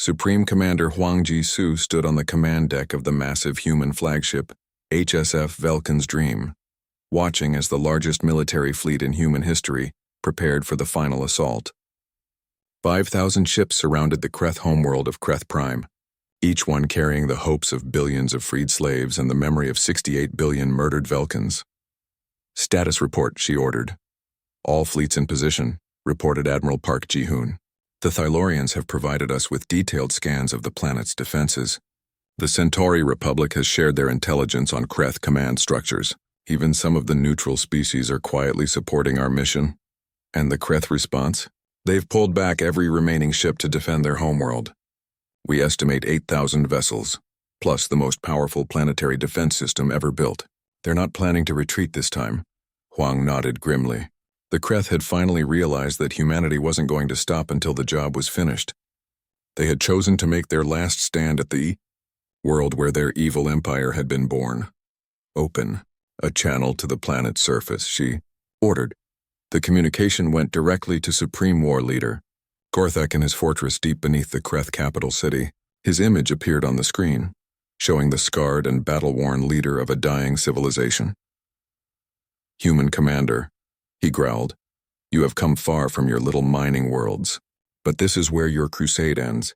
Supreme Commander Huang Ji-su stood on the command deck of the massive human flagship, HSF Velkan's Dream, watching as the largest military fleet in human history prepared for the final assault. 5,000 ships surrounded the Kreth homeworld of Kreth Prime, each one carrying the hopes of billions of freed slaves and the memory of 68 billion murdered Velkans. "Status report," she ordered. "All fleets in position," reported Admiral Park Ji-hoon. "The Thylorians have provided us with detailed scans of the planet's defenses. The Centauri Republic has shared their intelligence on Kreth command structures. Even some of the neutral species are quietly supporting our mission." And the Kreth response? "They've pulled back every remaining ship to defend their homeworld. We estimate 8,000 vessels, plus the most powerful planetary defense system ever built. They're not planning to retreat this time." Huang nodded grimly. The Kreth had finally realized that humanity wasn't going to stop until the job was finished. They had chosen to make their last stand at the world where their evil empire had been born. "Open a channel to the planet's surface," she ordered. The communication went directly to Supreme War Leader Gorthek in his fortress deep beneath the Kreth capital city. His image appeared on the screen, showing the scarred and battle-worn leader of a dying civilization. "Human commander," he growled, "you have come far from your little mining worlds, but this is where your crusade ends.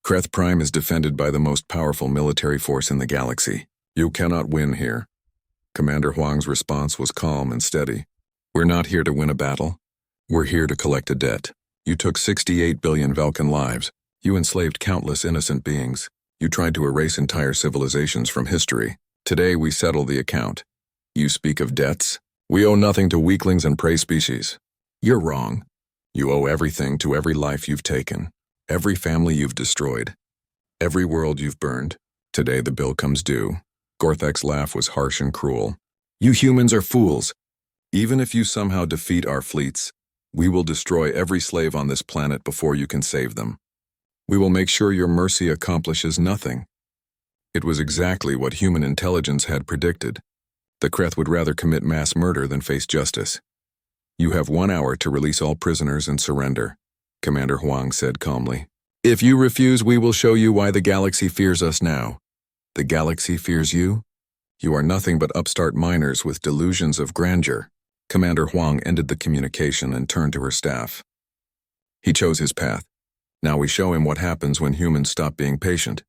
Kreth Prime is defended by the most powerful military force in the galaxy. You cannot win here." Commander Huang's response was calm and steady. "We're not here to win a battle. We're here to collect a debt. You took 68 billion Velkan lives. You enslaved countless innocent beings. You tried to erase entire civilizations from history. Today we settle the account. You speak of debts? We owe nothing to weaklings and prey species. You're wrong. You owe everything to every life you've taken, every family you've destroyed, every world you've burned. Today the bill comes due." Gorthek's laugh was harsh and cruel. "You humans are fools. Even if you somehow defeat our fleets, we will destroy every slave on this planet before you can save them. We will make sure your mercy accomplishes nothing." It was exactly what human intelligence had predicted. The Kreth would rather commit mass murder than face justice. "You have 1 hour to release all prisoners and surrender," Commander Huang said calmly. "If you refuse, we will show you why the galaxy fears us now." "The galaxy fears you? You are nothing but upstart miners with delusions of grandeur." Commander Huang ended the communication and turned to her staff. He chose his path. Now we show him what happens when humans stop being patient.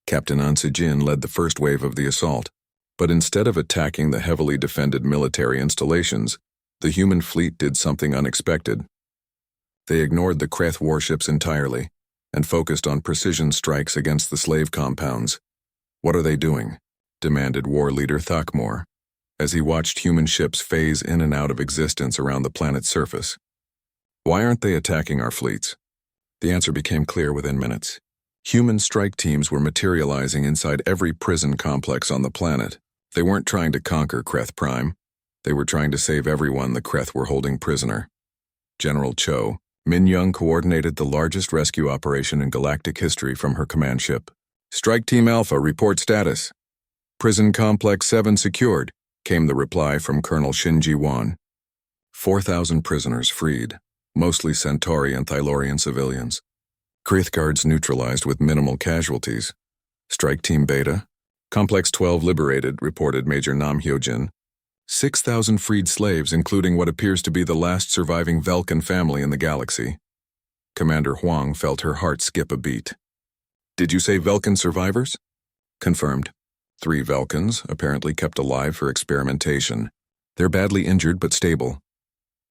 Captain An Se-jin led the first wave of the assault, but instead of attacking the heavily defended military installations, the human fleet did something unexpected. They ignored the Kreth warships entirely and focused on precision strikes against the slave compounds. "What are they doing?" demanded War Leader Thakmor, as he watched human ships phase in and out of existence around the planet's surface. "Why aren't they attacking our fleets?" The answer became clear within minutes. Human strike teams were materializing inside every prison complex on the planet. They weren't trying to conquer Kreth Prime. They were trying to save everyone the Kreth were holding prisoner. General Cho Min-young coordinated the largest rescue operation in galactic history from her command ship. "Strike Team Alpha, report status." "Prison Complex 7 secured," came the reply from Colonel Shin Ji-won. 4,000 prisoners freed, mostly Centauri and Thylorian civilians. Kreth guards neutralized with minimal casualties. "Strike Team Beta, Complex 12 liberated," reported Major Nam Hyojin. 6,000 freed slaves, including what appears to be the last surviving Velkan family in the galaxy. Commander Huang felt her heart skip a beat. "Did you say Velkan survivors?" "Confirmed. 3 Velkans, apparently kept alive for experimentation. They're badly injured but stable."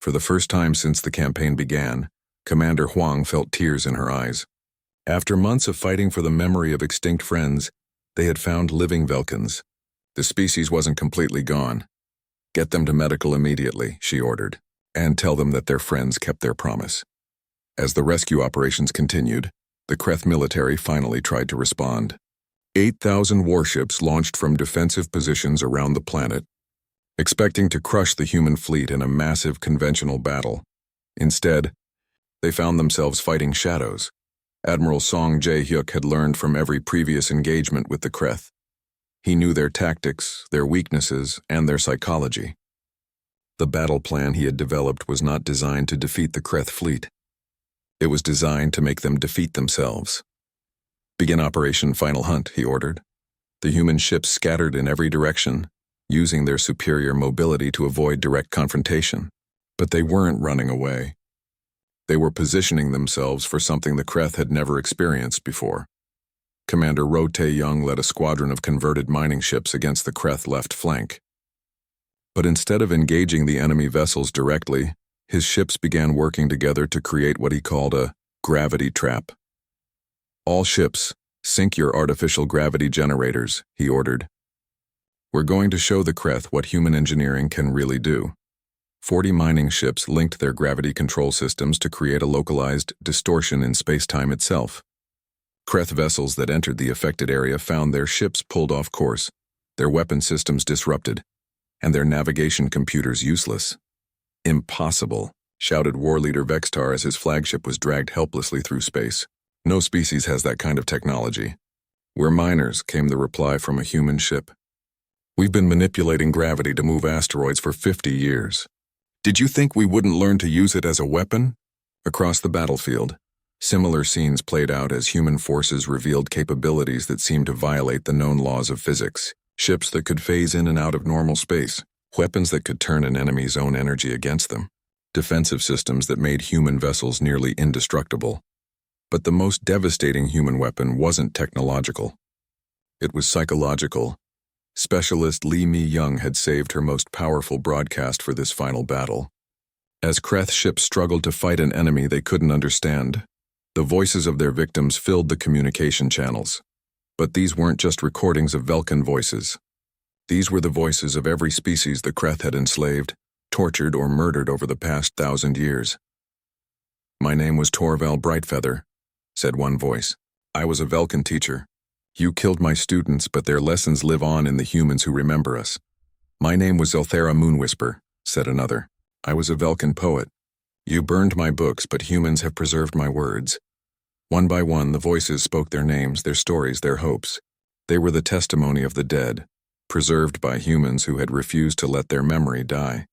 For the first time since the campaign began, Commander Huang felt tears in her eyes. After months of fighting for the memory of extinct friends, they had found living Velkans. The species wasn't completely gone. "Get them to medical immediately," she ordered, "and tell them that their friends kept their promise." As the rescue operations continued, the Kreth military finally tried to respond. 8,000 warships launched from defensive positions around the planet, expecting to crush the human fleet in a massive conventional battle. Instead, they found themselves fighting shadows. Admiral Song Jae-hyuk had learned from every previous engagement with the Kreth. He knew their tactics, their weaknesses, and their psychology. The battle plan he had developed was not designed to defeat the Kreth fleet. It was designed to make them defeat themselves. Begin Operation Final Hunt, he ordered. The human ships scattered in every direction, using their superior mobility to avoid direct confrontation. But they weren't running away. They were positioning themselves for something the Kreth had never experienced before. Commander Ro Tae-young led a squadron of converted mining ships against the Kreth left flank. But instead of engaging the enemy vessels directly, his ships began working together to create what he called a gravity trap. All ships, sink your artificial gravity generators, he ordered. We're going to show the Kreth what human engineering can really do. 40 mining ships linked their gravity control systems to create a localized distortion in space-time itself. Kreth vessels that entered the affected area found their ships pulled off course, their weapon systems disrupted, and their navigation computers useless. Impossible, shouted War Leader Vextar as his flagship was dragged helplessly through space. No species has that kind of technology. We're miners, came the reply from a human ship. We've been manipulating gravity to move asteroids for 50 years. Did you think we wouldn't learn to use it as a weapon? Across the battlefield, similar scenes played out as human forces revealed capabilities that seemed to violate the known laws of physics. Ships that could phase in and out of normal space, weapons that could turn an enemy's own energy against them, defensive systems that made human vessels nearly indestructible. But the most devastating human weapon wasn't technological. It was psychological. Specialist Lee Mi-young had saved her most powerful broadcast for this final battle. As Kreth ships struggled to fight an enemy they couldn't understand, the voices of their victims filled the communication channels. But these weren't just recordings of Velkan voices. These were the voices of every species the Kreth had enslaved, tortured, or murdered over the past 1,000 years. My name was Torval Brightfeather, said one voice. I was a Velkan teacher. You killed my students, but their lessons live on in the humans who remember us. My name was Zelthera Moonwhisper, said another. I was a Velkan poet. You burned my books, but humans have preserved my words. One by one, the voices spoke their names, their stories, their hopes. They were the testimony of the dead, preserved by humans who had refused to let their memory die.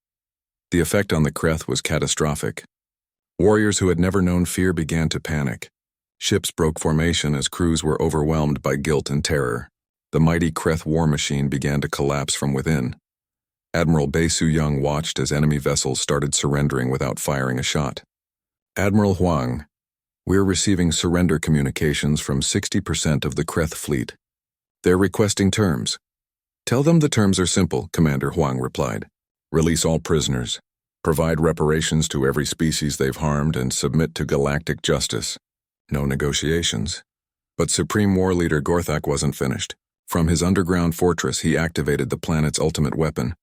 The effect on the Kreth was catastrophic. Warriors who had never known fear began to panic. Ships broke formation as crews were overwhelmed by guilt and terror. The mighty Kreth war machine began to collapse from within. Admiral Bae Su-young watched as enemy vessels started surrendering without firing a shot. Admiral Huang, we're receiving surrender communications from 60% of the Kreth fleet. They're requesting terms. Tell them the terms are simple, Commander Huang replied. Release all prisoners, provide reparations to every species they've harmed, and submit to galactic justice. No negotiations. But Supreme War Leader Gorthak wasn't finished. From his underground fortress, he activated the planet's ultimate weapon,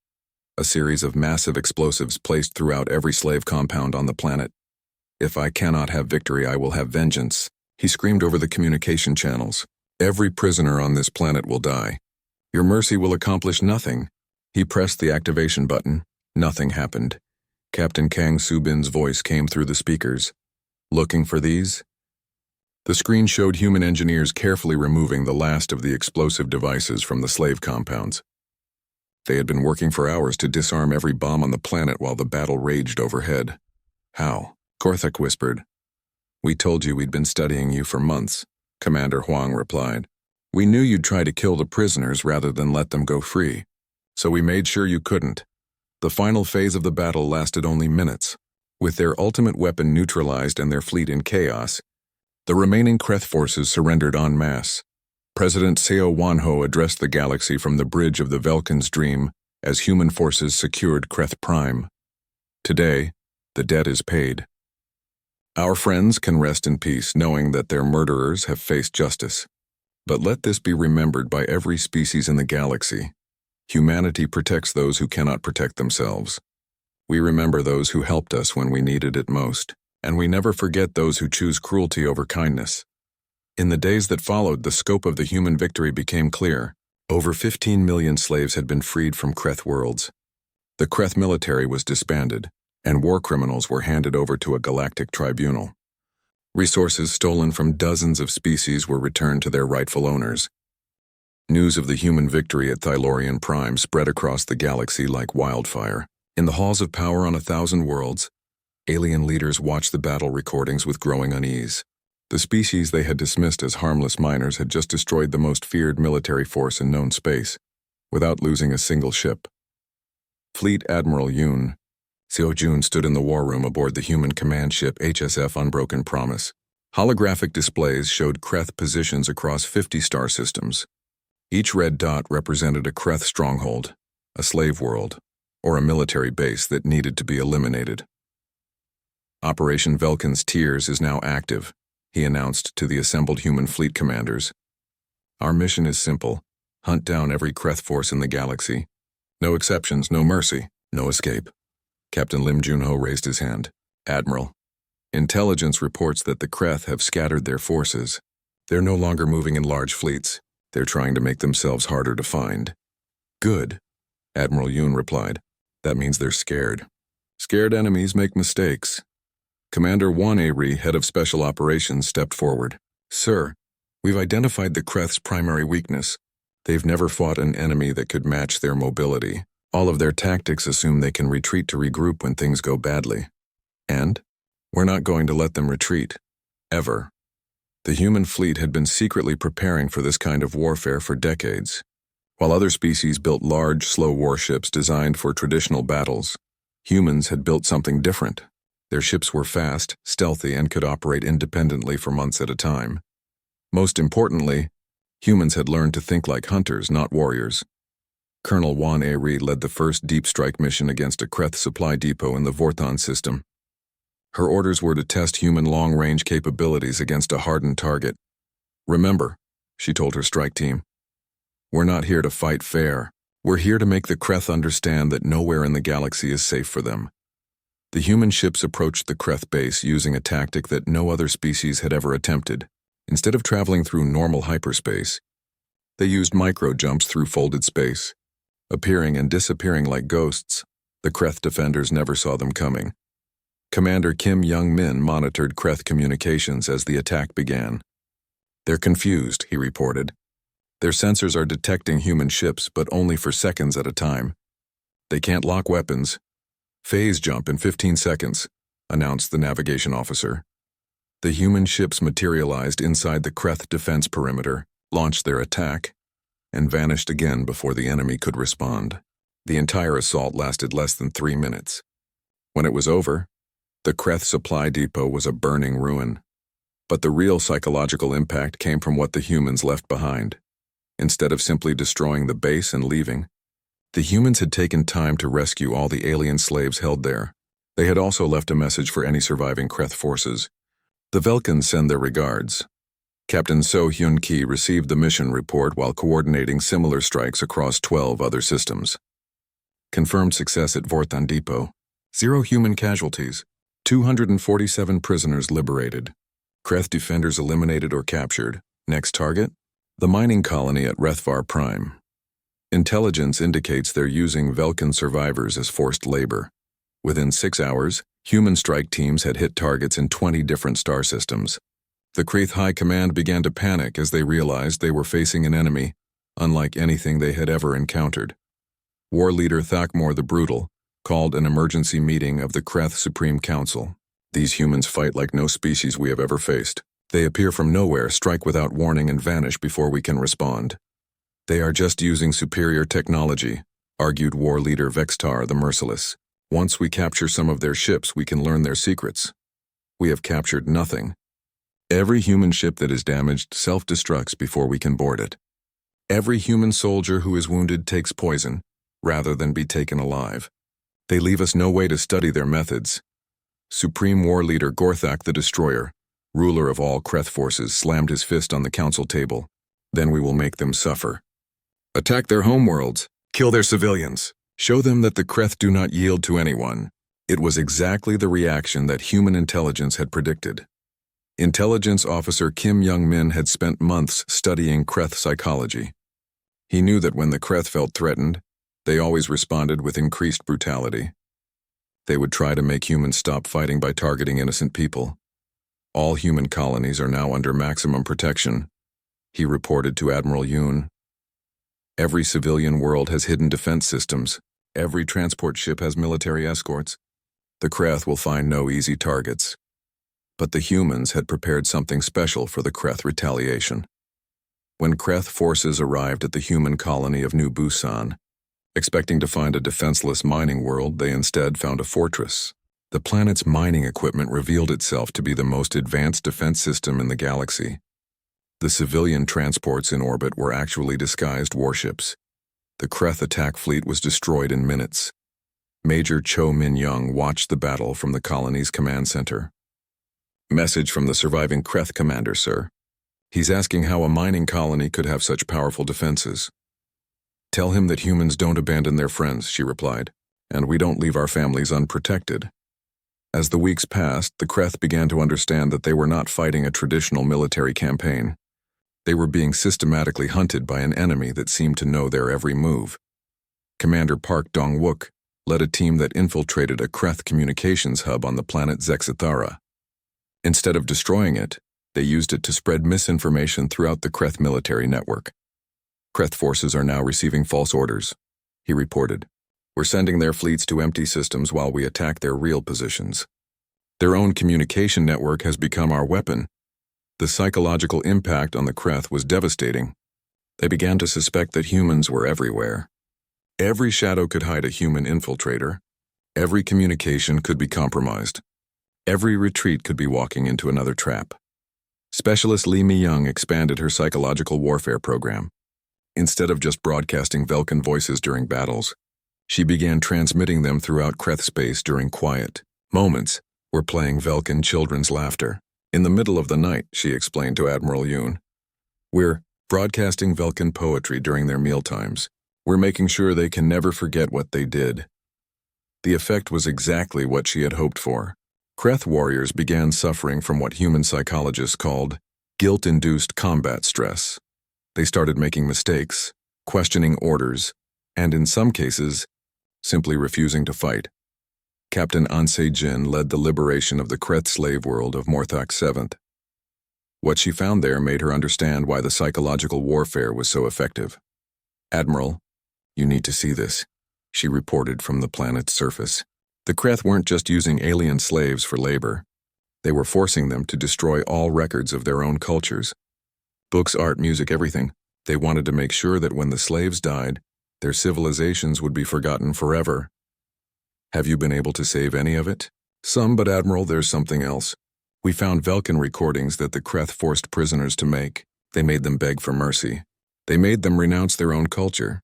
a series of massive explosives placed throughout every slave compound on the planet. If I cannot have victory, I will have vengeance, he screamed over the communication channels. Every prisoner on this planet will die. Your mercy will accomplish nothing. He pressed the activation button. Nothing happened. Captain Kang Subin's voice came through the speakers. Looking for these? The screen showed human engineers carefully removing the last of the explosive devices from the slave compounds. They had been working for hours to disarm every bomb on the planet while the battle raged overhead. How? Gorthak whispered. We told you we'd been studying you for months, Commander Huang replied. We knew you'd try to kill the prisoners rather than let them go free, so we made sure you couldn't. The final phase of the battle lasted only minutes. With their ultimate weapon neutralized and their fleet in chaos, the remaining Kreth forces surrendered en masse. President Seo Wanho addressed the galaxy from the bridge of the Velkan's dream as human forces secured Kreth Prime. Today, the debt is paid. Our friends can rest in peace knowing that their murderers have faced justice. But let this be remembered by every species in the galaxy. Humanity protects those who cannot protect themselves. We remember those who helped us when we needed it most, and we never forget those who choose cruelty over kindness. In the days that followed, the scope of the human victory became clear. Over 15 million slaves had been freed from Kreth worlds. The Kreth military was disbanded, and war criminals were handed over to a galactic tribunal. Resources stolen from dozens of species were returned to their rightful owners. News of the human victory at Thylorian Prime spread across the galaxy like wildfire. In the halls of power on 1,000 worlds, alien leaders watched the battle recordings with growing unease. The species they had dismissed as harmless miners had just destroyed the most feared military force in known space, without losing a single ship. Fleet Admiral Yoon Seo-jun stood in the war room aboard the human command ship HSF Unbroken Promise. Holographic displays showed Kreth positions across 50 star systems. Each red dot represented a Kreth stronghold, a slave world, or a military base that needed to be eliminated. Operation Velkin's Tears is now active, he announced to the assembled human fleet commanders. Our mission is simple: hunt down every Kreth force in the galaxy. No exceptions, no mercy, no escape. Captain Lim Junho raised his hand. Admiral, intelligence reports that the Kreth have scattered their forces. They're no longer moving in large fleets. They're trying to make themselves harder to find. Good, Admiral Yoon replied. That means they're scared. Scared enemies make mistakes. Commander Wan A-ri, head of Special Operations, stepped forward. Sir, we've identified the Kreth's primary weakness. They've never fought an enemy that could match their mobility. All of their tactics assume they can retreat to regroup when things go badly. And we're not going to let them retreat. Ever. The human fleet had been secretly preparing for this kind of warfare for decades. While other species built large, slow warships designed for traditional battles, humans had built something different. Their ships were fast, stealthy, and could operate independently for months at a time. Most importantly, humans had learned to think like hunters, not warriors. Colonel Wan A-ri led the first deep strike mission against a Kreth supply depot in the Vorthon system. Her orders were to test human long-range capabilities against a hardened target. Remember, she told her strike team, we're not here to fight fair. We're here to make the Kreth understand that nowhere in the galaxy is safe for them. The human ships approached the Kreth base using a tactic that no other species had ever attempted. Instead of traveling through normal hyperspace, they used micro-jumps through folded space. Appearing and disappearing like ghosts, the Kreth defenders never saw them coming. Commander Kim Young-min monitored Kreth communications as the attack began. They're confused, he reported. Their sensors are detecting human ships, but only for seconds at a time. They can't lock weapons. Phase jump in 15 seconds, announced the navigation officer. The human ships materialized inside the Kreth defense perimeter, launched their attack, and vanished again before the enemy could respond. The entire assault lasted less than 3 minutes. When it was over, the Kreth supply depot was a burning ruin. But the real psychological impact came from what the humans left behind. Instead of simply destroying the base and leaving, the humans had taken time to rescue all the alien slaves held there. They had also left a message for any surviving Kreth forces. The Velkins send their regards. Captain So Hyun-ki received the mission report while coordinating similar strikes across 12 other systems. Confirmed success at Vorthon Depot. 0 human casualties. 247 prisoners liberated. Kreth defenders eliminated or captured. Next target? The mining colony at Rethvar Prime. Intelligence indicates they're using Velkin survivors as forced labor. Within 6 hours, human strike teams had hit targets in 20 different star systems. The Kreth High Command began to panic as they realized they were facing an enemy unlike anything they had ever encountered. War leader Thakmor the Brutal called an emergency meeting of the Kreth Supreme Council. These humans fight like no species we have ever faced. They appear from nowhere, strike without warning, and vanish before we can respond. They are just using superior technology, argued war leader Vextar the Merciless. Once we capture some of their ships, we can learn their secrets. We have captured nothing. Every human ship that is damaged self-destructs before we can board it. Every human soldier who is wounded takes poison, rather than be taken alive. They leave us no way to study their methods. Supreme War Leader Gorthak the Destroyer, ruler of all Kreth forces, slammed his fist on the council table. Then we will make them suffer. Attack their homeworlds. Kill their civilians. Show them that the Kreth do not yield to anyone. It was exactly the reaction that human intelligence had predicted. Intelligence Officer Kim Young-min had spent months studying Kreth psychology. He knew that when the Kreth felt threatened, they always responded with increased brutality. They would try to make humans stop fighting by targeting innocent people. All human colonies are now under maximum protection, he reported to Admiral Yoon. Every civilian world has hidden defense systems. Every transport ship has military escorts. The Kreth will find no easy targets. But the humans had prepared something special for the Kreth retaliation. When Kreth forces arrived at the human colony of New Busan, expecting to find a defenseless mining world, they instead found a fortress. The planet's mining equipment revealed itself to be the most advanced defense system in the galaxy. The civilian transports in orbit were actually disguised warships. The Kreth attack fleet was destroyed in minutes. Major Cho Min-young watched the battle from the colony's command center. Message from the surviving Kreth commander, sir. He's asking how a mining colony could have such powerful defenses. Tell him that humans don't abandon their friends, she replied, and we don't leave our families unprotected. As the weeks passed, the Kreth began to understand that they were not fighting a traditional military campaign. They were being systematically hunted by an enemy that seemed to know their every move. Commander Park Dong-wook led a team that infiltrated a Kreth communications hub on the planet Zexithara. Instead of destroying it, they used it to spread misinformation throughout the Kreth military network. Kreth forces are now receiving false orders, he reported. We're sending their fleets to empty systems while we attack their real positions. Their own communication network has become our weapon. The psychological impact on the Kreth was devastating. They began to suspect that humans were everywhere. Every shadow could hide a human infiltrator. Every communication could be compromised. Every retreat could be walking into another trap. Specialist Lee Mi-young expanded her psychological warfare program. Instead of just broadcasting Velkin voices during battles, she began transmitting them throughout Kreth space during quiet moments. We're playing Velkin children's laughter. In the middle of the night, she explained to Admiral Yoon. We're broadcasting Velkin poetry during their mealtimes. We're making sure they can never forget what they did. The effect was exactly what she had hoped for. Kreth warriors began suffering from what human psychologists called guilt-induced combat stress. They started making mistakes, questioning orders, and in some cases, simply refusing to fight. Captain An Se-jin led the liberation of the Kreth slave world of Morthok 7th. What she found there made her understand why the psychological warfare was so effective. Admiral, you need to see this, she reported from the planet's surface. The Kreth weren't just using alien slaves for labor. They were forcing them to destroy all records of their own cultures. Books, art, music, everything. They wanted to make sure that when the slaves died, their civilizations would be forgotten forever. Have you been able to save any of it? Some, but Admiral, there's something else. We found Velkin recordings that the Kreth forced prisoners to make. They made them beg for mercy. They made them renounce their own culture.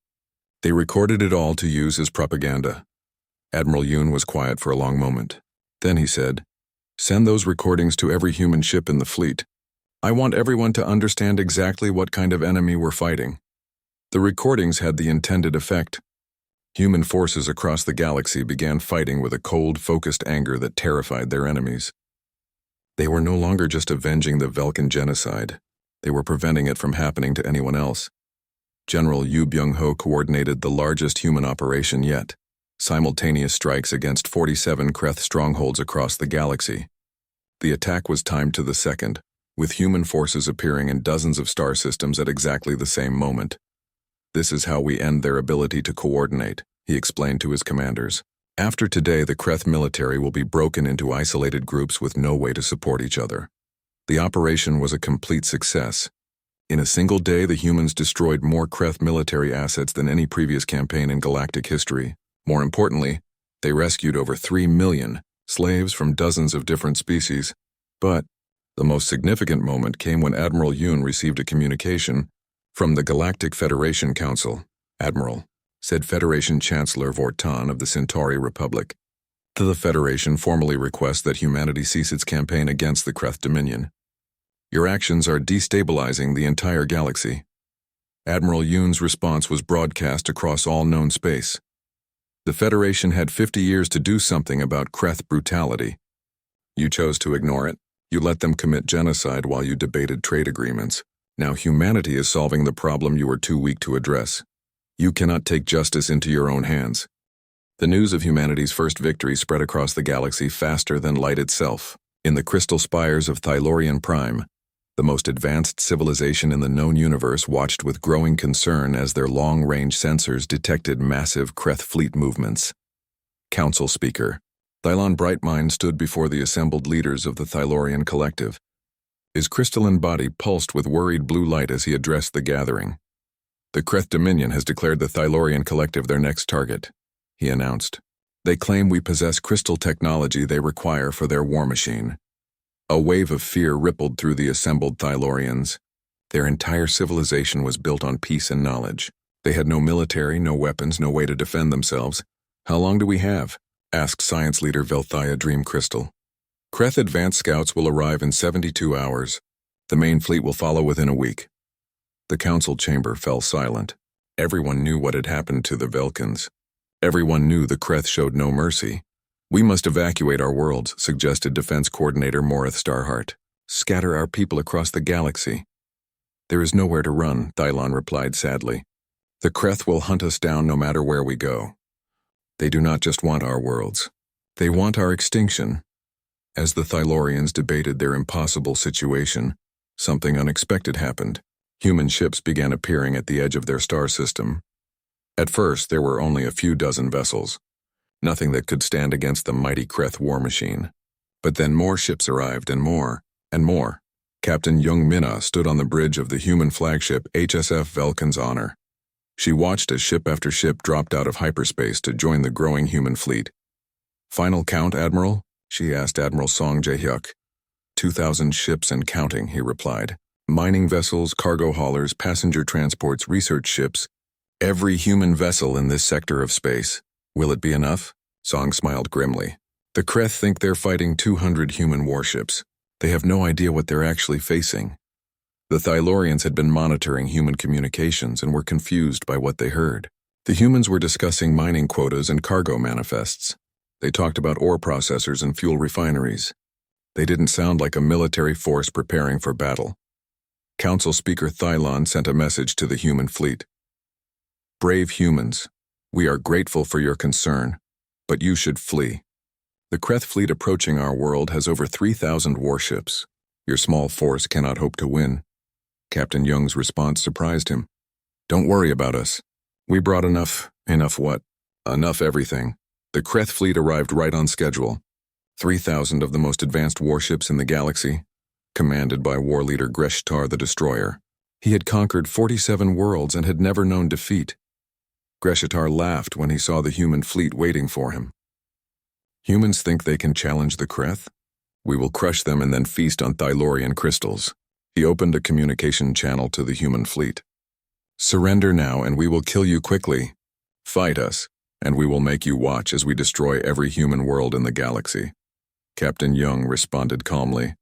They recorded it all to use as propaganda. Admiral Yoon was quiet for a long moment. Then he said, "Send those recordings to every human ship in the fleet. I want everyone to understand exactly what kind of enemy we're fighting." The recordings had the intended effect. Human forces across the galaxy began fighting with a cold, focused anger that terrified their enemies. They were no longer just avenging the Velkin genocide. They were preventing it from happening to anyone else. General Yu Byung-ho coordinated the largest human operation yet, simultaneous strikes against 47 Kreth strongholds across the galaxy. The attack was timed to the second, with human forces appearing in dozens of star systems at exactly the same moment. This is how we end their ability to coordinate, he explained to his commanders. After today, the Kreth military will be broken into isolated groups with no way to support each other. The operation was a complete success. In a single day, the humans destroyed more Kreth military assets than any previous campaign in galactic history. More importantly, they rescued over 3 million slaves from dozens of different species. But the most significant moment came when Admiral Yoon received a communication from the Galactic Federation Council. "Admiral," said Federation Chancellor Vortan of the Centauri Republic, "the Federation formally requests that humanity cease its campaign against the Kreth Dominion. Your actions are destabilizing the entire galaxy." Admiral Yoon's response was broadcast across all known space. The Federation had 50 years to do something about Kreth brutality. You chose to ignore it. You let them commit genocide while you debated trade agreements. Now humanity is solving the problem you were too weak to address. You cannot take justice into your own hands. The news of humanity's first victory spread across the galaxy faster than light itself. In the crystal spires of Thylorian Prime, the most advanced civilization in the known universe watched with growing concern as their long-range sensors detected massive Kreth fleet movements. Council Speaker. Thylon Brightmind stood before the assembled leaders of the Thylorian collective. His crystalline body pulsed with worried blue light as he addressed the gathering. "The Kreth Dominion has declared the Thylorian collective their next target," he announced. "They claim we possess crystal technology they require for their war machine." A wave of fear rippled through the assembled Thylorians. Their entire civilization was built on peace and knowledge. They had no military, no weapons, no way to defend themselves. "How long do we have?" asked science leader Velthia Dream Crystal. "Kreth advanced scouts will arrive in 72 hours. The main fleet will follow within a week." The council chamber fell silent. Everyone knew what had happened to the Velkans. Everyone knew the Kreth showed no mercy. "We must evacuate our worlds," suggested Defense Coordinator Morith Starhart. "Scatter our people across the galaxy." "There is nowhere to run," Thylon replied sadly. "The Kreth will hunt us down no matter where we go. They do not just want our worlds. They want our extinction." As the Thylorians debated their impossible situation, something unexpected happened. Human ships began appearing at the edge of their star system. At first, there were only a few dozen vessels, nothing that could stand against the mighty Kreth war machine. But then more ships arrived, and more, and more. Captain Young Minna stood on the bridge of the human flagship HSF Velkan's Honor. She watched as ship after ship dropped out of hyperspace to join the growing human fleet. "Final count, Admiral?" she asked Admiral Song Jae-hyuk. 2,000 ships and counting," he replied. "Mining vessels, cargo haulers, passenger transports, research ships. Every human vessel in this sector of space. Will it be enough?" Song smiled grimly. "The Kreth think they're fighting 200 human warships. They have no idea what they're actually facing." The Thylorians had been monitoring human communications and were confused by what they heard. The humans were discussing mining quotas and cargo manifests. They talked about ore processors and fuel refineries. They didn't sound like a military force preparing for battle. Council Speaker Thylon sent a message to the human fleet. "Brave humans, we are grateful for your concern, but you should flee. The Kreth fleet approaching our world has over 3,000 warships. Your small force cannot hope to win." Captain Young's response surprised him. "Don't worry about us. We brought enough what? Enough everything." The Kreth fleet arrived right on schedule. 3,000 of the most advanced warships in the galaxy, commanded by war leader Greshtar the Destroyer. He had conquered 47 worlds and had never known defeat. Greshtar laughed when he saw the human fleet waiting for him. "Humans think they can challenge the Kreth? We will crush them and then feast on Thylorian crystals." He opened a communication channel to the human fleet. "Surrender now and we will kill you quickly. Fight us, and we will make you watch as we destroy every human world in the galaxy." Captain Young responded calmly.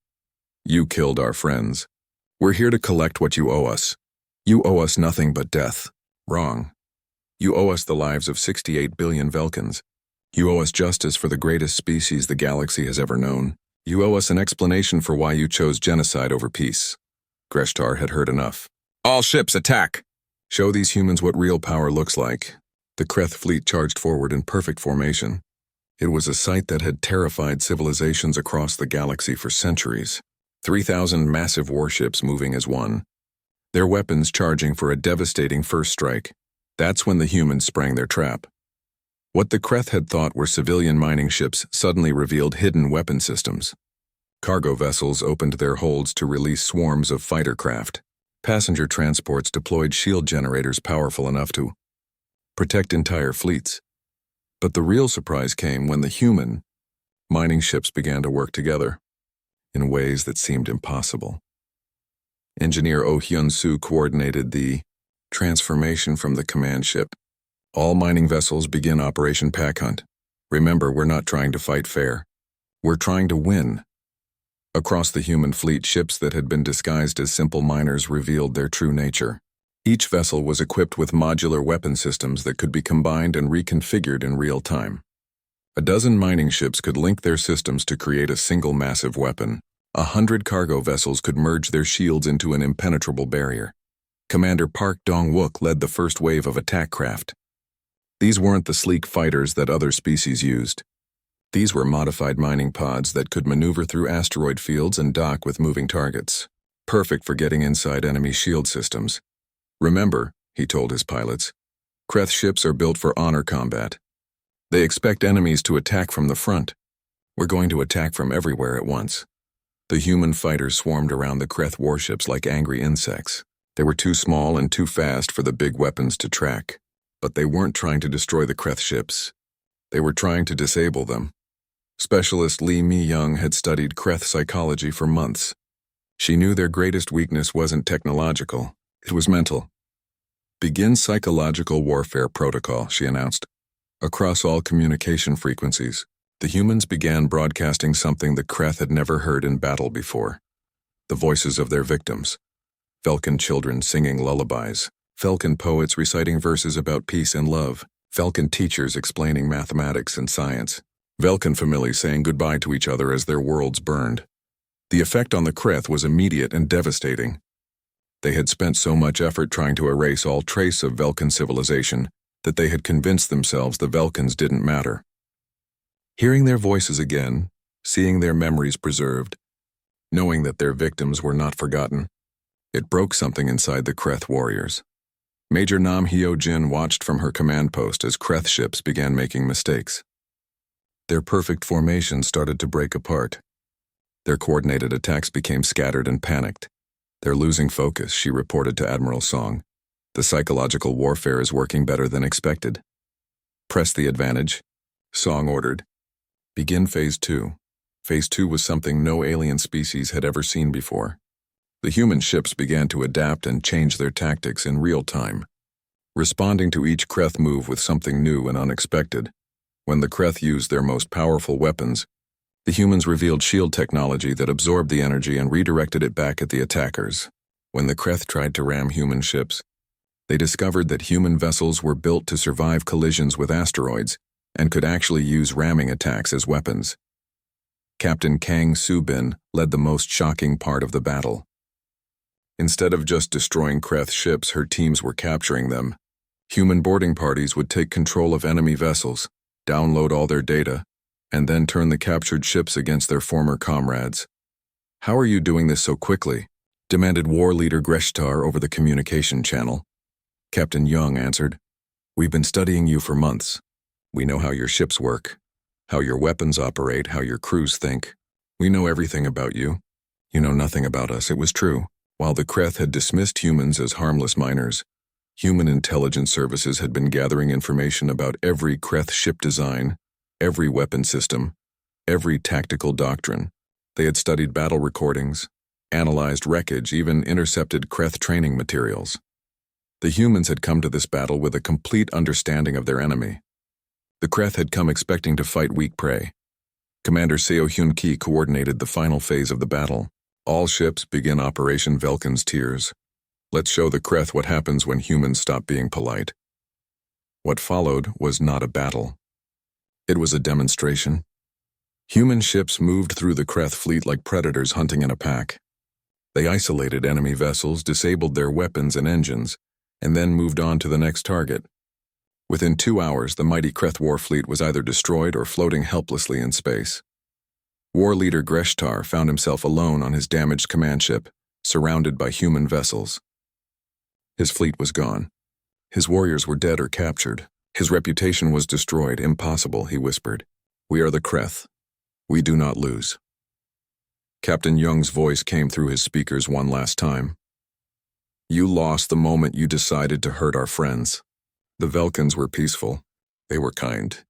"You killed our friends. We're here to collect what you owe us. You owe us nothing but death." "Wrong. You owe us the lives of 68 billion Velkans. You owe us justice for the greatest species the galaxy has ever known. You owe us an explanation for why you chose genocide over peace." Greshtar had heard enough. "All ships attack! Show these humans what real power looks like." The Kreth fleet charged forward in perfect formation. It was a sight that had terrified civilizations across the galaxy for centuries. 3,000 massive warships moving as one, their weapons charging for a devastating first strike. That's when the humans sprang their trap. What the Kreth had thought were civilian mining ships suddenly revealed hidden weapon systems. Cargo vessels opened their holds to release swarms of fighter craft. Passenger transports deployed shield generators powerful enough to protect entire fleets. But the real surprise came when the human mining ships began to work together in ways that seemed impossible. Engineer Oh Hyun-soo coordinated the transformation from the command ship. "All mining vessels begin Operation Pack Hunt. Remember, we're not trying to fight fair. We're trying to win." Across the human fleet, ships that had been disguised as simple miners revealed their true nature. Each vessel was equipped with modular weapon systems that could be combined and reconfigured in real time. A dozen mining ships could link their systems to create a single massive weapon. 100 cargo vessels could merge their shields into an impenetrable barrier. Commander Park Dong-wook led the first wave of attack craft. These weren't the sleek fighters that other species used. These were modified mining pods that could maneuver through asteroid fields and dock with moving targets, perfect for getting inside enemy shield systems. "Remember," he told his pilots, "Kreth ships are built for honor combat. They expect enemies to attack from the front. We're going to attack from everywhere at once. The human fighters swarmed around the Kreth warships like angry insects. They were too small and too fast for the big weapons to track. But they weren't trying to destroy the Kreth ships. They were trying to disable them. Specialist Lee Mi-young had studied Kreth psychology for months. She knew their greatest weakness wasn't technological, it was mental. Begin psychological warfare protocol, she announced. Across all communication frequencies, the humans began broadcasting something the Kreth had never heard in battle before. The voices of their victims. Falcon children singing lullabies. Falcon poets reciting verses about peace and love. Falcon teachers explaining mathematics and science. Falcon families saying goodbye to each other as their worlds burned. The effect on the Kreth was immediate and devastating. They had spent so much effort trying to erase all trace of Vulcan civilization that they had convinced themselves the Vulcans didn't matter. Hearing their voices again, seeing their memories preserved, knowing that their victims were not forgotten, it broke something inside the Kreth warriors. Major Nam Hyo-jin watched from her command post as Kreth ships began making mistakes. Their perfect formation started to break apart. Their coordinated attacks became scattered and panicked. They're losing focus, she reported to Admiral Song. The psychological warfare is working better than expected. Press the advantage, Song ordered. Begin Phase 2. Phase 2 was something no alien species had ever seen before. The human ships began to adapt and change their tactics in real time, responding to each Kreth move with something new and unexpected. When the Kreth used their most powerful weapons, the humans revealed shield technology that absorbed the energy and redirected it back at the attackers. When the Kreth tried to ram human ships, they discovered that human vessels were built to survive collisions with asteroids and could actually use ramming attacks as weapons. Captain Kang Soo-bin led the most shocking part of the battle. Instead of just destroying Kreth ships, her teams were capturing them. Human boarding parties would take control of enemy vessels, download all their data, and then turn the captured ships against their former comrades. "How are you doing this so quickly?" demanded War Leader Greshtar over the communication channel. Captain Young answered, "We've been studying you for months. We know how your ships work, how your weapons operate, how your crews think. We know everything about you. You know nothing about us." It was true. While the Kreth had dismissed humans as harmless minors, human intelligence services had been gathering information about every Kreth ship design, every weapon system, every tactical doctrine. They had studied battle recordings, analyzed wreckage, even intercepted Kreth training materials. The humans had come to this battle with a complete understanding of their enemy. The Kreth had come expecting to fight weak prey. Commander Seo Hyun-ki coordinated the final phase of the battle. All ships begin Operation Vulcan's Tears. Let's show the Kreth what happens when humans stop being polite. What followed was not a battle. It was a demonstration. Human ships moved through the Kreth fleet like predators hunting in a pack. They isolated enemy vessels, disabled their weapons and engines, and then moved on to the next target. Within 2 hours, the mighty Kreth war fleet was either destroyed or floating helplessly in space. War Leader Greshtar found himself alone on his damaged command ship, surrounded by human vessels. His fleet was gone. His warriors were dead or captured. His reputation was destroyed. "Impossible," he whispered. "We are the Kreth. We do not lose." Captain Young's voice came through his speakers one last time. "You lost the moment you decided to hurt our friends. The Vulcans were peaceful. They were kind.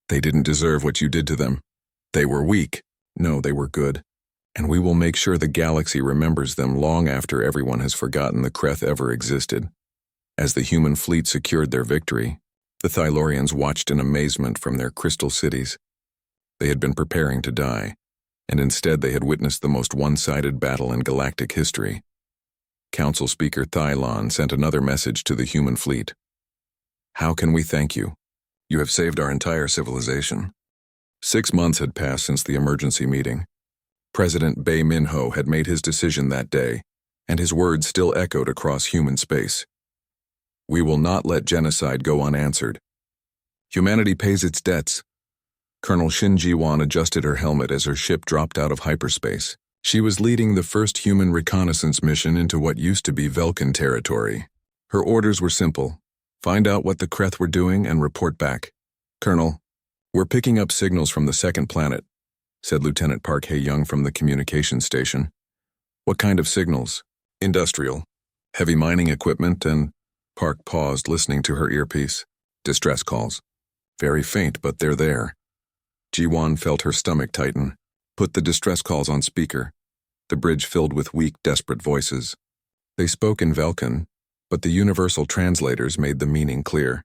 They didn't deserve what you did to them. They were weak. No, they were good. And we will make sure the galaxy remembers them long after everyone has forgotten the Kreth ever existed." As the human fleet secured their victory, the Thylorians watched in amazement from their crystal cities. They had been preparing to die, and instead they had witnessed the most one-sided battle in galactic history. Council Speaker Thylon sent another message to the human fleet. "How can we thank you? You have saved our entire civilization." 6 months had passed since the emergency meeting. President Bae Min-ho had made his decision that day, and his words still echoed across human space. "We will not let genocide go unanswered. Humanity pays its debts." Colonel Shin Ji-won adjusted her helmet as her ship dropped out of hyperspace. She was leading the first human reconnaissance mission into what used to be Vulcan territory. Her orders were simple: find out what the Kreth were doing and report back. "Colonel, we're picking up signals from the second planet. said Lieutenant Park Hae-young from the communications station. What kind of signals? Industrial. Heavy mining equipment and… Park paused, listening to her earpiece. Distress calls. Very faint, but they're there. Ji-won felt her stomach tighten. Put the distress calls on speaker. The bridge filled with weak, desperate voices. They spoke in Velkin, but the universal translators made the meaning clear.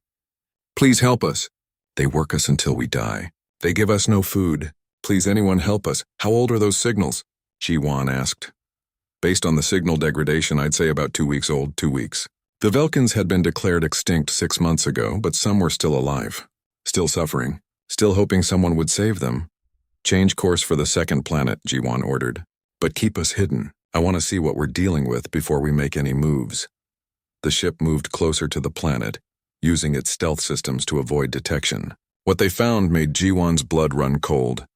Please help us. They work us until we die. They give us no food. Please anyone help us. How old are those signals? Ji-won asked. Based on the signal degradation, I'd say about 2 weeks old, 2 weeks. The Velkins had been declared extinct 6 months ago, but some were still alive. Still suffering. Still hoping someone would save them. Change course for the second planet, Ji-won ordered. But keep us hidden. I want to see what we're dealing with before we make any moves. The ship moved closer to the planet, using its stealth systems to avoid detection. What they found made Ji-won's blood run cold.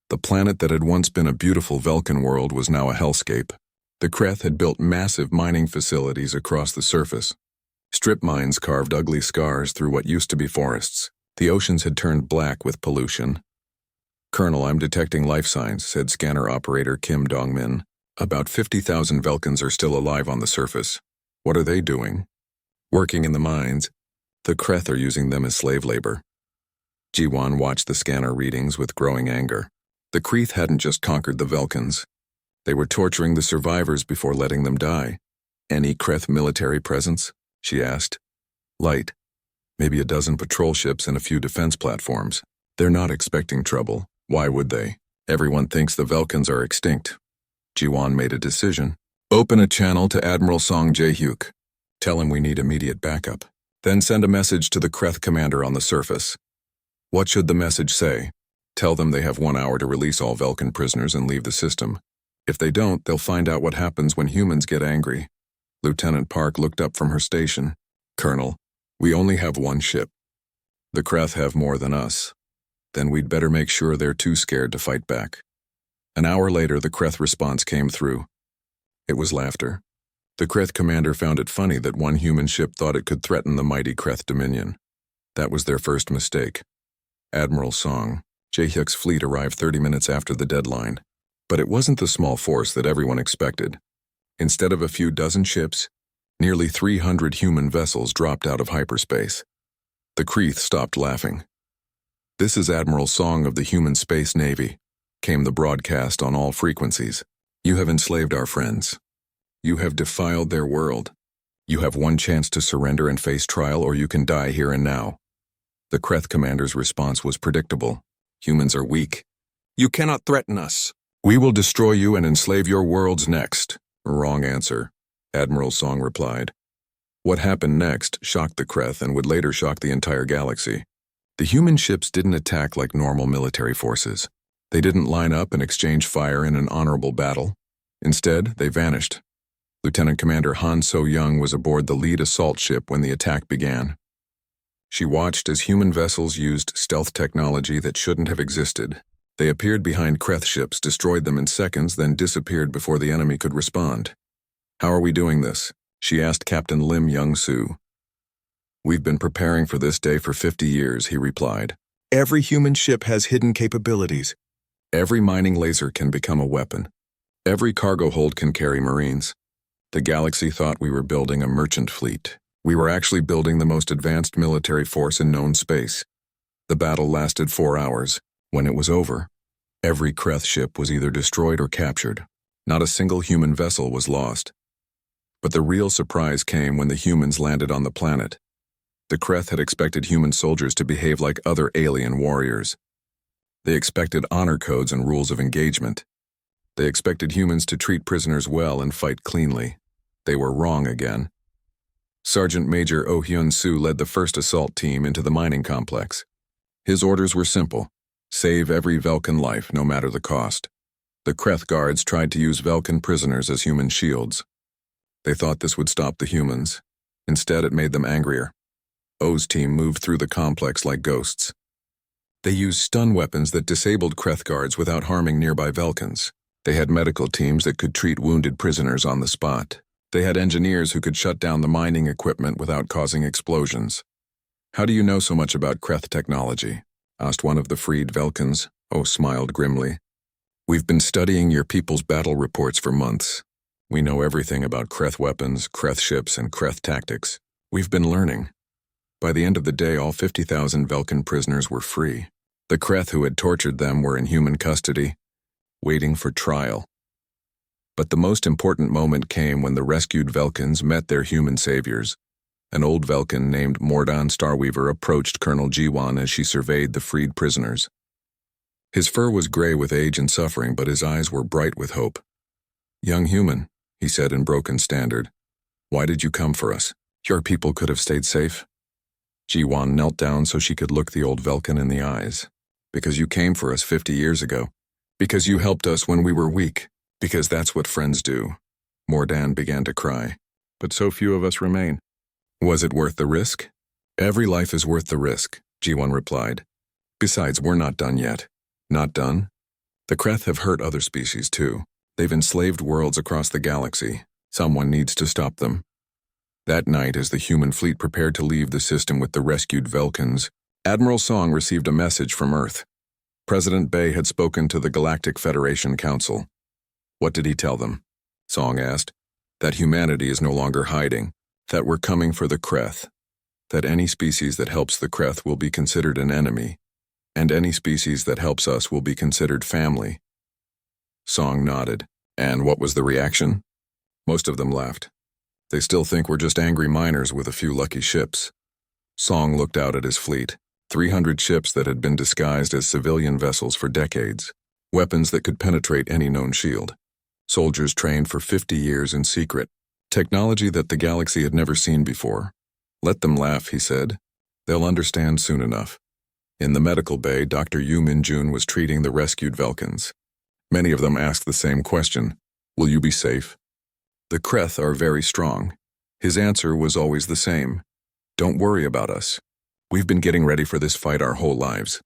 The planet that had once been a beautiful Velkin world was now a hellscape. The Kreth had built massive mining facilities across the surface. Strip mines carved ugly scars through what used to be forests. The oceans had turned black with pollution. Colonel, I'm detecting life signs, said scanner operator Kim Dong-min. About 50,000 Velkins are still alive on the surface. What are they doing? Working in the mines. The Kreth are using them as slave labor. Ji-won watched the scanner readings with growing anger. The Kreth hadn't just conquered the Velkins. They were torturing the survivors before letting them die. Any Kreth military presence? She asked. Light. Maybe a dozen patrol ships and a few defense platforms. They're not expecting trouble. Why would they? Everyone thinks the Velkins are extinct. Ji-won made a decision. Open a channel to Admiral Song Jae-hyuk. Tell him we need immediate backup. Then send a message to the Kreth commander on the surface. What should the message say? Tell them they have 1 hour to release all Velkin prisoners and leave the system. If they don't, they'll find out what happens when humans get angry. Lieutenant Park looked up from her station. Colonel, we only have 1 ship. The Kreth have more than us. Then we'd better make sure they're too scared to fight back. An hour later, the Kreth response came through. It was laughter. The Kreth commander found it funny that 1 human ship thought it could threaten the mighty Kreth dominion. That was their first mistake. Admiral Song Jae-hyuk's fleet arrived 30 minutes after the deadline. But it wasn't the small force that everyone expected. Instead of a few dozen ships, nearly 300 human vessels dropped out of hyperspace. The Kreth stopped laughing. This is Admiral Song of the Human Space Navy, came the broadcast on all frequencies. You have enslaved our friends. You have defiled their world. You have 1 chance to surrender and face trial, or you can die here and now. The Kreth commander's response was predictable. Humans are weak. You cannot threaten us. We will destroy you and enslave your worlds next. Wrong answer, Admiral Song replied. What happened next shocked the Kreth and would later shock the entire galaxy. The human ships didn't attack like normal military forces. They didn't line up and exchange fire in an honorable battle. Instead, they vanished. Lieutenant Commander Han So-young was aboard the lead assault ship when the attack began. She watched as human vessels used stealth technology that shouldn't have existed. They appeared behind Kreth ships, destroyed them in seconds, then disappeared before the enemy could respond. How are we doing this? She asked Captain Lim Young-soo. We've been preparing for this day for 50 years, he replied. Every human ship has hidden capabilities. Every mining laser can become a weapon. Every cargo hold can carry Marines. The galaxy thought we were building a merchant fleet. We were actually building the most advanced military force in known space. The battle lasted 4 hours. When it was over, every Kreth ship was either destroyed or captured. Not a single human vessel was lost. But the real surprise came when the humans landed on the planet. The Kreth had expected human soldiers to behave like other alien warriors. They expected honor codes and rules of engagement. They expected humans to treat prisoners well and fight cleanly. They were wrong again. Sergeant Major Oh Hyun-soo led the first assault team into the mining complex. His orders were simple. Save every Velkin life, no matter the cost. The Kreth guards tried to use Velkin prisoners as human shields. They thought this would stop the humans. Instead, it made them angrier. Oh's team moved through the complex like ghosts. They used stun weapons that disabled Kreth guards without harming nearby Velkins. They had medical teams that could treat wounded prisoners on the spot. They had engineers who could shut down the mining equipment without causing explosions. How do you know so much about Kreth technology? Asked one of the freed Velkins. Oh smiled grimly. We've been studying your people's battle reports for months. We know everything about Kreth weapons, Kreth ships, and Kreth tactics. We've been learning. By the end of the day, all 50,000 Velkin prisoners were free. The Kreth who had tortured them were in human custody, waiting for trial. But the most important moment came when the rescued Velkins met their human saviors. An old Velkin named Mordan Starweaver approached Colonel Jiwan as she surveyed the freed prisoners. His fur was gray with age and suffering, but his eyes were bright with hope. "Young human," he said in broken standard, "why did you come for us? Your people could have stayed safe." Jiwan knelt down so she could look the old Velkin in the eyes. "Because you came for us 50 years ago. Because you helped us when we were weak. Because that's what friends do." Mordan began to cry. "But so few of us remain. Was it worth the risk?" "Every life is worth the risk," Jiwan replied. "Besides, we're not done yet." "Not done?" "The Kreth have hurt other species too. They've enslaved worlds across the galaxy. Someone needs to stop them." That night, as the human fleet prepared to leave the system with the rescued Velkins, Admiral Song received a message from Earth. President Bay had spoken to the Galactic Federation Council. What did he tell them? Song asked. That humanity is no longer hiding, that we're coming for the Kreth, that any species that helps the Kreth will be considered an enemy, and any species that helps us will be considered family. Song nodded. And what was the reaction? Most of them laughed. They still think we're just angry miners with a few lucky ships. Song looked out at his fleet, 300 ships that had been disguised as civilian vessels for decades, weapons that could penetrate any known shield, soldiers trained for 50 years in secret, technology that the galaxy had never seen before. Let them laugh, he said. They'll understand soon enough. In the medical bay, Dr. Yu Min-jun was treating the rescued Velkins. Many of them asked the same question, will you be safe? The Kreth are very strong. His answer was always the same. Don't worry about us. We've been getting ready for this fight our whole lives.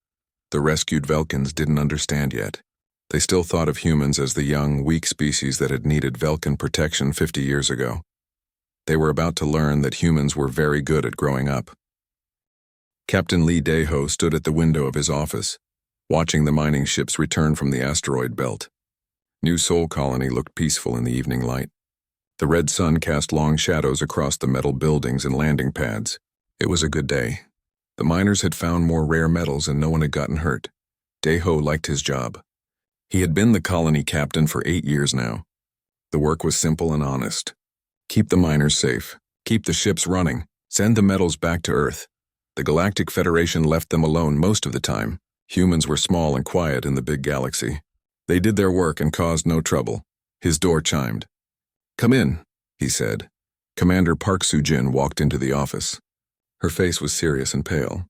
The rescued Velkins didn't understand yet. They still thought of humans as the young, weak species that had needed Velkin protection 50 years ago. They were about to learn that humans were very good at growing up. Captain Lee Daeho stood at the window of his office, watching the mining ships return from the asteroid belt. New Sol Colony looked peaceful in the evening light. The red sun cast long shadows across the metal buildings and landing pads. It was a good day. The miners had found more rare metals and no one had gotten hurt. Daeho liked his job. He had been the colony captain for 8 years now. The work was simple and honest. Keep the miners safe. Keep the ships running. Send the metals back to Earth. The Galactic Federation left them alone most of the time. Humans were small and quiet in the big galaxy. They did their work and caused no trouble. His door chimed. Come in, he said. Commander Park Soo-jin walked into the office. Her face was serious and pale.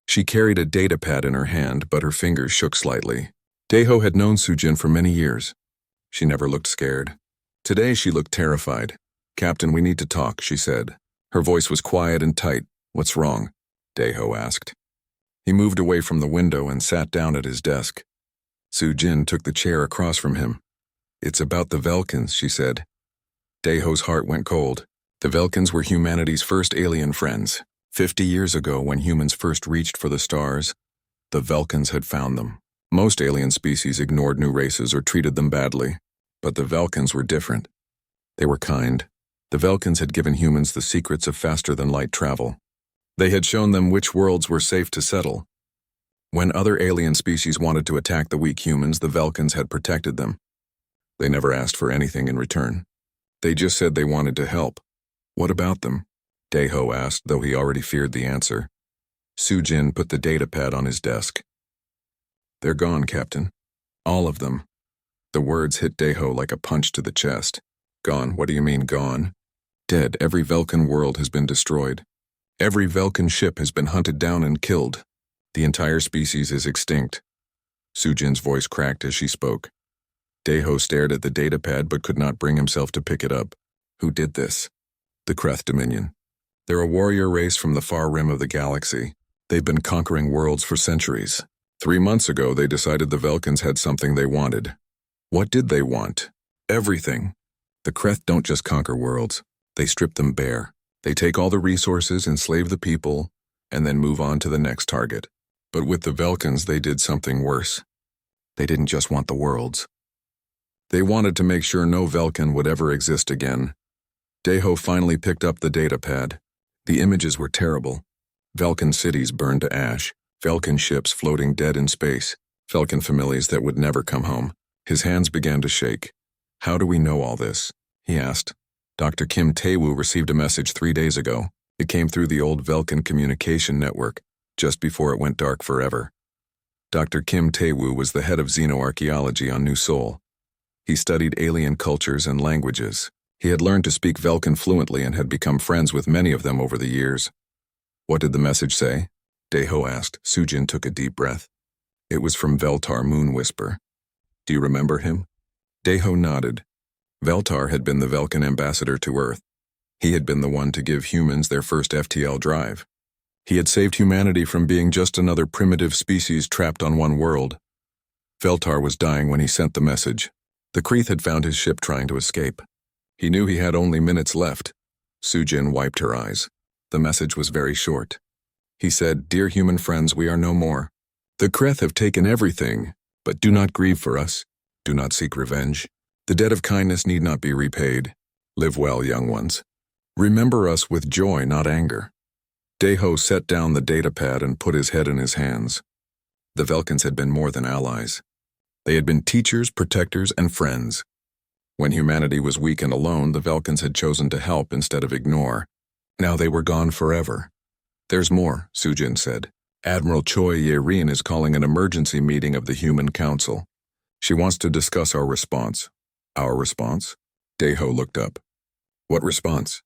She carried a data pad in her hand, but her fingers shook slightly. Daeho had known Soo-jin for many years. She never looked scared. Today she looked terrified. Captain, we need to talk, she said. Her voice was quiet and tight. What's wrong? Daeho asked. He moved away from the window and sat down at his desk. Soo-jin took the chair across from him. It's about the Velkins, she said. Daeho's heart went cold. The Velkins were humanity's first alien friends. 50 years ago, when humans first reached for the stars, the Velkins had found them. Most alien species ignored new races or treated them badly, but the Velkins were different. They were kind. The Velkins had given humans the secrets of faster-than-light travel. They had shown them which worlds were safe to settle. When other alien species wanted to attack the weak humans, the Velkins had protected them. They never asked for anything in return. They just said they wanted to help. What about them? Daeho asked, though he already feared the answer. Soo-jin put the data pad on his desk. They're gone, Captain. All of them. The words hit Daeho like a punch to the chest. Gone? What do you mean, gone? Dead. Every Velkin world has been destroyed. Every Velkin ship has been hunted down and killed. The entire species is extinct. Soo-jin's voice cracked as she spoke. Daeho stared at the data pad but could not bring himself to pick it up. Who did this? The Kreth Dominion. They're a warrior race from the far rim of the galaxy. They've been conquering worlds for centuries. 3 months ago, they decided the Velkins had something they wanted. What did they want? Everything. The Kreth don't just conquer worlds. They strip them bare. They take all the resources, enslave the people, and then move on to the next target. But with the Velkins, they did something worse. They didn't just want the worlds. They wanted to make sure no Velkin would ever exist again. Deho finally picked up the datapad. The images were terrible. Velkin cities burned to ash, Velkin ships floating dead in space, Velkin families that would never come home. His hands began to shake. "How do we know all this?" he asked. Dr. Kim Tae-woo received a message 3 days ago. It came through the old Velkin communication network, just before it went dark forever. Dr. Kim Tae-woo was the head of xenoarchaeology on New Seoul. He studied alien cultures and languages. He had learned to speak Velkin fluently and had become friends with many of them over the years. "What did the message say?" Daeho asked. Sujin took a deep breath. "It was from Veltar Moon Whisper. Do you remember him?" Daeho nodded. Veltar had been the Velkin ambassador to Earth. He had been the one to give humans their first FTL drive. He had saved humanity from being just another primitive species trapped on one world. Veltar was dying when he sent the message. The Kreeth had found his ship trying to escape. He knew he had only minutes left. Sujin wiped her eyes. The message was very short. He said, "Dear human friends, we are no more. The Kreeth have taken everything, but do not grieve for us. Do not seek revenge. The debt of kindness need not be repaid. Live well, young ones. Remember us with joy, not anger." Daeho set down the datapad and put his head in his hands. The Velkins had been more than allies. They had been teachers, protectors, and friends. When humanity was weak and alone, the Velkins had chosen to help instead of ignore. Now they were gone forever. "There's more," Sujin said. "Admiral Choi Ye-rin is calling an emergency meeting of the Human Council. She wants to discuss our response." "Our response?" Daeho looked up. "What response?"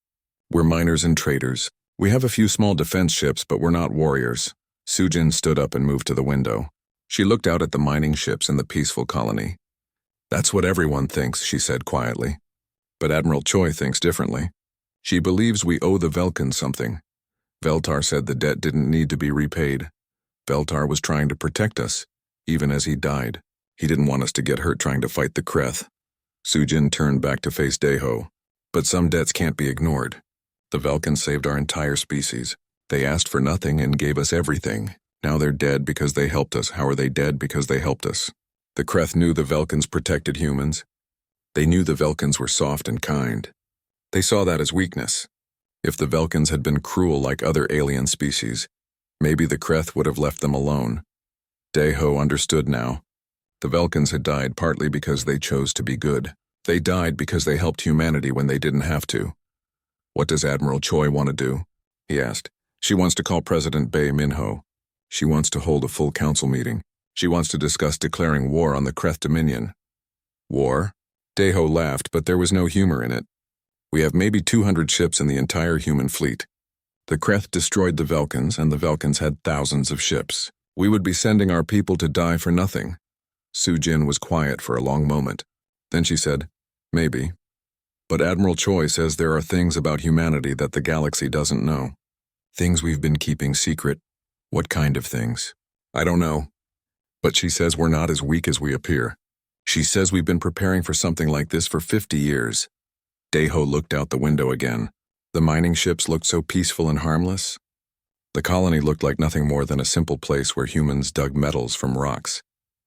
"We're miners and traders. We have a few small defense ships, but we're not warriors." Sujin stood up and moved to the window. She looked out at the mining ships in the peaceful colony. "That's what everyone thinks," she said quietly. "But Admiral Choi thinks differently. She believes we owe the Velkins something. Veltar said the debt didn't need to be repaid. Veltar was trying to protect us, even as he died. He didn't want us to get hurt trying to fight the Kreeth." Sujin turned back to face Daeho. "But some debts can't be ignored. The Velkins saved our entire species. They asked for nothing and gave us everything. Now they're dead because they helped us. How are they dead? Because they helped us. The Kreeth knew the Velkins protected humans. They knew the Velkins were soft and kind. They saw that as weakness. If the Velkins had been cruel like other alien species, maybe the Kreeth would have left them alone." Daeho understood now. The Velkins had died partly because they chose to be good. They died because they helped humanity when they didn't have to. "What does Admiral Choi want to do?" he asked. "She wants to call President Bae Minho. She wants to hold a full council meeting. She wants to discuss declaring war on the Kreeth Dominion." "War?" Daeho laughed, but there was no humor in it. "We have maybe 200 ships in the entire human fleet. The Kreeth destroyed the Velkins, and the Velkins had thousands of ships. We would be sending our people to die for nothing." Sujin was quiet for a long moment. Then she said, "Maybe. But Admiral Choi says there are things about humanity that the galaxy doesn't know. Things we've been keeping secret." "What kind of things?" "I don't know. But she says we're not as weak as we appear. She says we've been preparing for something like this for 50 years. Daeho looked out the window again. The mining ships looked so peaceful and harmless. The colony looked like nothing more than a simple place where humans dug metals from rocks.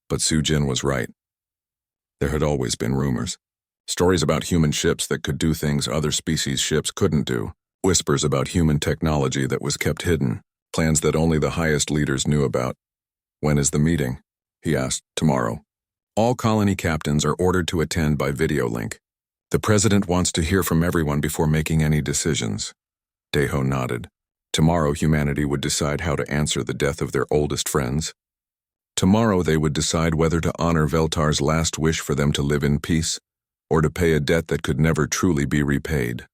But Sujin was right. There had always been rumors. Stories about human ships that could do things other species' ships couldn't do. Whispers about human technology that was kept hidden. Plans that only the highest leaders knew about. "When is the meeting?" he asked. "Tomorrow. All colony captains are ordered to attend by video link. The president wants to hear from everyone before making any decisions." Daeho nodded. Tomorrow humanity would decide how to answer the death of their oldest friends. Tomorrow they would decide whether to honor Veltar's last wish for them to live in peace, or to pay a debt that could never truly be repaid.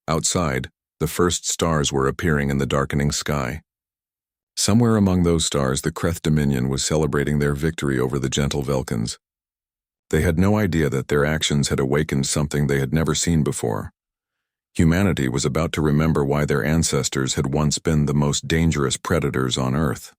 Outside, the first stars were appearing in the darkening sky. Somewhere among those stars, the Kreeth Dominion was celebrating their victory over the gentle Velkins. They had no idea that their actions had awakened something they had never seen before. Humanity was about to remember why their ancestors had once been the most dangerous predators on Earth.